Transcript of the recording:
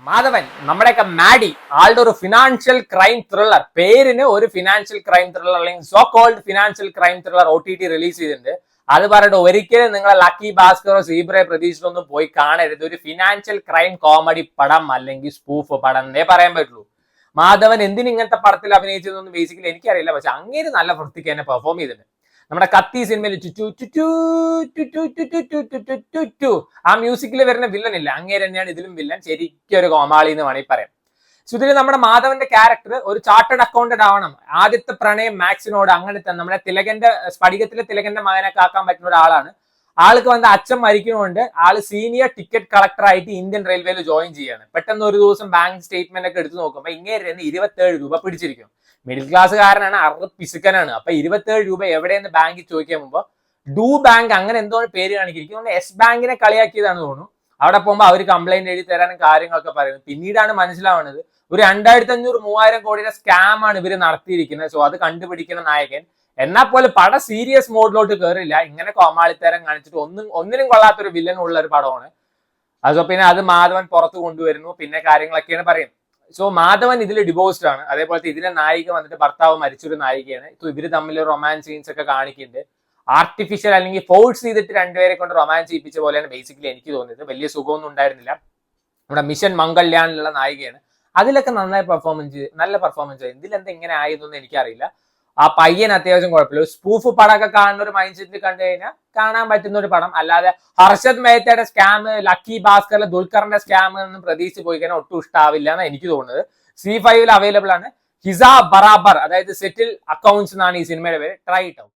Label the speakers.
Speaker 1: മാധവൻ നമ്മുടെയൊക്കെ മാഡി ആളുടെ ഒരു ഫിനാൻഷ്യൽ ക്രൈം ത്രില്ലർ, പേരിന് ഒരു ഫിനാൻഷ്യൽ ക്രൈം ത്രില്ലർ അല്ലെങ്കിൽ so called financial crime thriller OTT release ചെയ്തിട്ടുണ്ട്. അത് പറഞ്ഞിട്ട് ഒരിക്കലും നിങ്ങളെ ലക്കി ഭാസ്കറോ സീബ്രയോ പ്രതീക്ഷിച്ചൊന്നും പോയി കാണരുത്. ഒരു ഫിനാൻഷ്യൽ ക്രൈം കോമഡി പടം അല്ലെങ്കിൽ സ്പൂഫ് പടം എന്നേ പറയാൻ പറ്റുള്ളൂ. മാധവൻ എന്തിന് ഇങ്ങനത്തെ പടത്തിൽ അഭിനയിച്ചതെന്ന് ബേസിക്കലി എനിക്കറിയില്ല, പക്ഷെ അങ്ങേര് നല്ല വൃത്തിക്ക് തന്നെ പെർഫോം ചെയ്തിട്ടുണ്ട്. നമ്മുടെ കത്തി സിനിമയിൽ ആ മ്യൂസിക്കിൽ വരുന്ന വില്ലൻ ഇല്ല, അങ്ങേര് തന്നെയാണ് ഇതിലും വില്ലൻ. ശരിക്കും ഒരു കോമാളി എന്ന് വേണമെങ്കിൽ പറയാം. സോ ഇതിൽ നമ്മുടെ മാധവന്റെ ക്യാരക്ടർ ഒരു ചാർട്ടേഡ് അക്കൗണ്ടന്റ് ആവണം. ആദ്യത്തെ പ്രണയം മാക്സിനോട്, അങ്ങനത്തെ നമ്മുടെ സ്ഫടികത്തിലെ തിലകന്റെ മകനൊക്കെ ആക്കാൻ പറ്റുന്ന ഒരാളാണ്. ആൾക്ക് വന്ന് അച്ഛൻ മരിക്കുന്നതുകൊണ്ട് ആള് സീനിയർ ടിക്കറ്റ് കളക്ടർ ആയിട്ട് ഇന്ത്യൻ റെയിൽവേയിൽ ജോയിൻ ചെയ്യാണ്. പെട്ടെന്ന് ഒരു ദിവസം ബാങ്ക് സ്റ്റേറ്റ്മെന്റ് ഒക്കെ എടുത്ത് നോക്കുമ്പോൾ ഇങ്ങനെ 27 രൂപ പിടിച്ചിരിക്കും. മിഡിൽ ക്ലാസ്സുകാരനാണ്, പിശുക്കനാണ്. അപ്പൊ 27 രൂപ എവിടെയെന്ന് ബാങ്കിൽ ചോദിക്കാൻ പോകുമ്പോൾ ഡു ബാങ്ക് അങ്ങനെ എന്തോ പേര് കാണിക്കും. എസ് ബാങ്കിനെ കളിയാക്കിയതാണ് തോന്നുന്നു. അവിടെ പോകുമ്പോൾ അവർ കംപ്ലൈന്റ് എഴുതി തരാനും കാര്യങ്ങളൊക്കെ പറയുന്നത്. പിന്നീടാണ് മനസ്സിലാവുന്നത് ഒരു 2500-3000 കോടിയുടെ സ്കാം ആണ് ഇവര് നടത്തിയിരിക്കുന്നത്. സോ അത് കണ്ടുപിടിക്കുന്ന നായകൻ എന്നാൽ പോലും പടം സീരിയസ് മോഡിലോട്ട് കയറില്ല. ഇങ്ങനെ കോമാളിത്തരം കാണിച്ചിട്ട് ഒന്നിനും കൊള്ളാത്തൊരു വില്ലൻ ഉള്ള ഒരു പടമാണ്. അതോ പിന്നെ അത് മാധവൻ പുറത്ത് കൊണ്ടുവരുന്നു, പിന്നെ കാര്യങ്ങളൊക്കെയാണ് പറയുന്നത്. സോ മാധവൻ ഇതിൽ ഡിവോഴ്സ്ഡ് ആണ്. അതേപോലത്തെ ഇതിലെ നായിക വന്നിട്ട് ഭർത്താവ് മരിച്ചൊരു നായികയാണ്. സോ ഇവര് തമ്മിൽ റൊമാൻസ് സീൻസ് ഒക്കെ കാണിക്കുന്നുണ്ട്. ആർട്ടിഫിഷ്യൽ അല്ലെങ്കിൽ ഫോഴ്സ് ചെയ്തിട്ട് രണ്ടുപേരെ കൊണ്ട് റൊമാൻസ് ചെയ്യിപ്പിച്ച പോലെയാണ് ബേസിക്കലി എനിക്ക് തോന്നിയത്. വലിയ സുഖമൊന്നും ഉണ്ടായിരുന്നില്ല. നമ്മുടെ മിഷൻ മംഗൾയാനിലുള്ള നായികയാണ്. അതിലൊക്കെ നന്നായി നല്ല പെർഫോമൻസ് ആയി. ഇതിലെന്താ ഇങ്ങനെ ആയതൊന്നും എനിക്കറിയില്ല. ആ പയ്യൻ അത്യാവശ്യം കുഴപ്പമില്ല. സ്പൂഫ് പടമൊക്കെ കാണുന്ന ഒരു മൈൻഡ് സെറ്റിൽ കണ്ടു കഴിഞ്ഞാൽ കാണാൻ പറ്റുന്ന ഒരു പടം. അല്ലാതെ ഹർഷദ് മേത്തയുടെ സ്കാം, ലക്കി ഭാസ്കറിലെ ദുൽഖറിന്റെ സ്കാം ഒന്നും പ്രതീക്ഷിച്ച് പോയി കഴിഞ്ഞാൽ ഒട്ടും ഇഷ്ടാവില്ല എന്നാണ് എനിക്ക് തോന്നുന്നത്. C5 അവൈലബിൾ ആണ്. ഹിസ ബറാബർ, അതായത് സെറ്റിൽ അക്കൗണ്ട്സ് എന്നാണ് ഈ സിനിമയുടെ പേര്. Try it out.